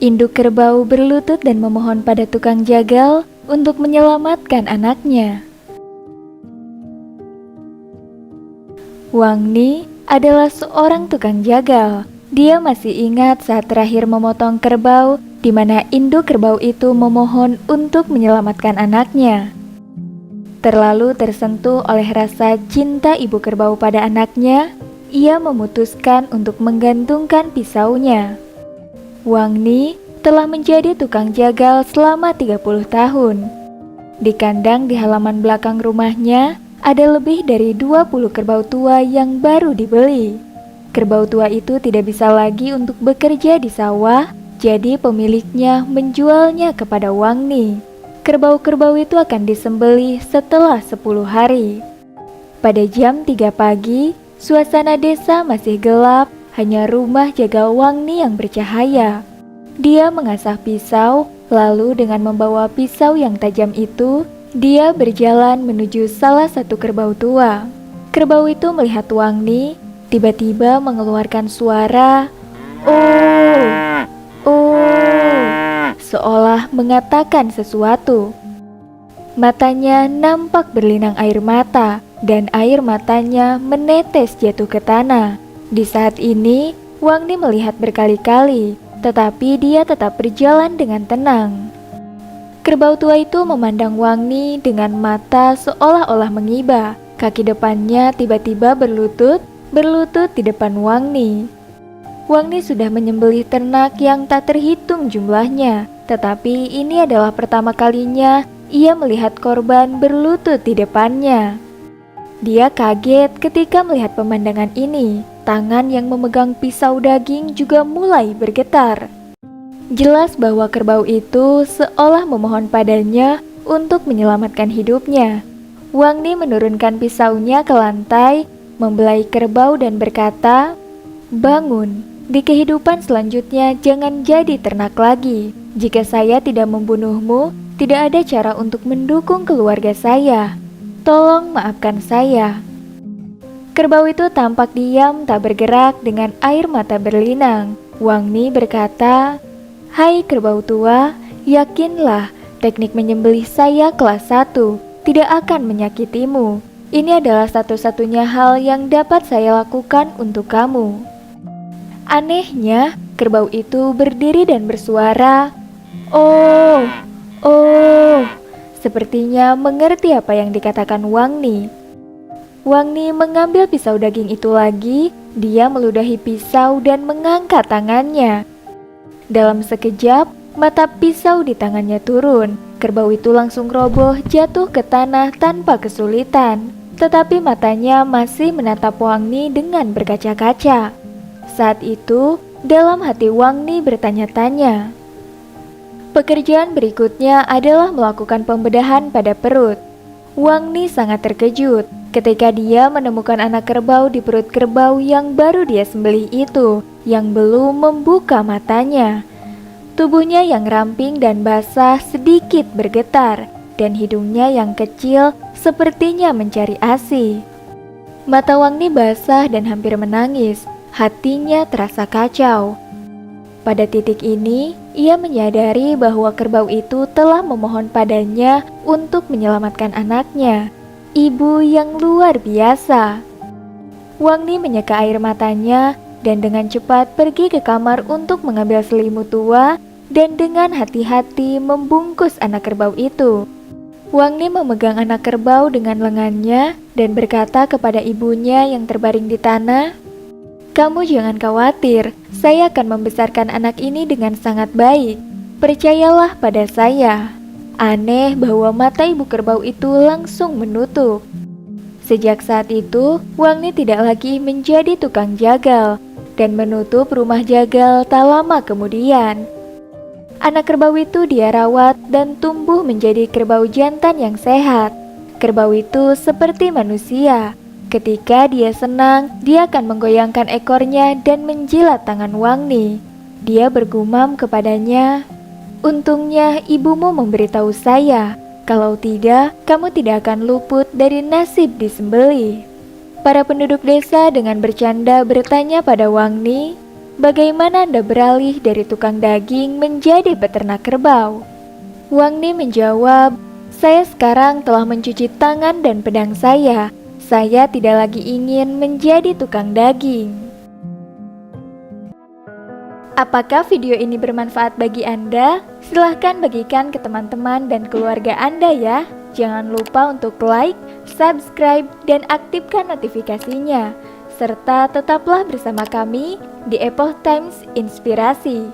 Induk kerbau berlutut dan memohon pada tukang jagal untuk menyelamatkan anaknya. Wang Ni adalah seorang tukang jagal. Dia masih ingat saat terakhir memotong kerbau, di mana induk kerbau itu memohon untuk menyelamatkan anaknya. Terlalu tersentuh oleh rasa cinta ibu kerbau pada anaknya, ia memutuskan untuk menggantungkan pisaunya. Wang Ni telah menjadi tukang jagal selama 30 tahun. Di kandang di halaman belakang rumahnya, ada lebih dari 20 kerbau tua yang baru dibeli. Kerbau tua itu tidak bisa lagi untuk bekerja di sawah, jadi pemiliknya menjualnya kepada Wang Ni. Kerbau-kerbau itu akan disembelih setelah 10 hari. Pada jam 3 pagi, suasana desa masih gelap, hanya rumah jagal Wang Ni yang bercahaya. Dia mengasah pisau, lalu dengan membawa pisau yang tajam itu, dia berjalan menuju salah satu kerbau tua. Kerbau itu melihat Wang Ni, tiba-tiba mengeluarkan suara "Oh, oh", seolah mengatakan sesuatu. Matanya nampak berlinang air mata, dan air matanya menetes jatuh ke tanah. Di saat ini, Wang Ni melihat berkali-kali, tetapi dia tetap berjalan dengan tenang. Kerbau tua itu memandang Wang Ni dengan mata seolah-olah mengiba. Kaki depannya tiba-tiba berlutut di depan Wang Ni. Wang Ni sudah menyembelih ternak yang tak terhitung jumlahnya, tetapi ini adalah pertama kalinya ia melihat korban berlutut di depannya. Dia kaget ketika melihat pemandangan ini. Tangan yang memegang pisau daging juga mulai bergetar. Jelas bahwa kerbau itu seolah memohon padanya untuk menyelamatkan hidupnya. Wang Ni menurunkan pisaunya ke lantai, membelai kerbau dan berkata, "Bangun, di kehidupan selanjutnya jangan jadi ternak lagi. Jika saya tidak membunuhmu, tidak ada cara untuk mendukung keluarga saya. Tolong maafkan saya." Kerbau itu tampak diam tak bergerak dengan air mata berlinang. Wang Ni berkata, "Hai kerbau tua, yakinlah teknik menyembelih saya kelas 1 tidak akan menyakitimu. Ini adalah satu-satunya hal yang dapat saya lakukan untuk kamu." Anehnya, kerbau itu berdiri dan bersuara, "Oh, oh", sepertinya mengerti apa yang dikatakan Wang Ni. Wang Ni mengambil pisau daging itu lagi, dia meludahi pisau dan mengangkat tangannya. Dalam sekejap, mata pisau di tangannya turun. Kerbau itu langsung roboh jatuh ke tanah tanpa kesulitan. Tetapi matanya masih menatap Wang Ni dengan berkaca-kaca. Saat itu, dalam hati Wang Ni bertanya-tanya. Pekerjaan berikutnya adalah melakukan pembedahan pada perut. Wang Ni sangat terkejut ketika dia menemukan anak kerbau di perut kerbau yang baru dia sembelih itu, yang belum membuka matanya. Tubuhnya yang ramping dan basah sedikit bergetar, dan hidungnya yang kecil sepertinya mencari ASI. Mata Wang Ni basah dan hampir menangis, hatinya terasa kacau. Pada titik ini, ia menyadari bahwa kerbau itu telah memohon padanya untuk menyelamatkan anaknya. Ibu yang luar biasa. Wang Ni menyeka air matanya dan dengan cepat pergi ke kamar untuk mengambil selimut tua dan dengan hati-hati membungkus anak kerbau itu. Wang Ni memegang anak kerbau dengan lengannya dan berkata kepada ibunya yang terbaring di tanah, "Kamu jangan khawatir, saya akan membesarkan anak ini dengan sangat baik. Percayalah pada saya." Aneh bahwa mata ibu kerbau itu langsung menutup. Sejak saat itu, Wang Ni tidak lagi menjadi tukang jagal dan menutup rumah jagal tak lama kemudian. Anak kerbau itu dia rawat dan tumbuh menjadi kerbau jantan yang sehat. Kerbau itu seperti manusia. Ketika dia senang, dia akan menggoyangkan ekornya dan menjilat tangan Wang Ni. Dia bergumam kepadanya, "Untungnya ibumu memberitahu saya. Kalau tidak, kamu tidak akan luput dari nasib disembelih." Para penduduk desa dengan bercanda bertanya pada Wang Ni, Bagaimana Anda beralih dari tukang daging menjadi peternak kerbau? Wang Ni menjawab, saya sekarang telah mencuci tangan dan pedang saya. Saya tidak lagi ingin menjadi tukang daging. Apakah video ini bermanfaat bagi Anda? Silahkan bagikan ke teman-teman dan keluarga Anda ya. Jangan lupa untuk like, subscribe, dan aktifkan notifikasinya. Serta tetaplah bersama kami di Epoch Times Inspirasi.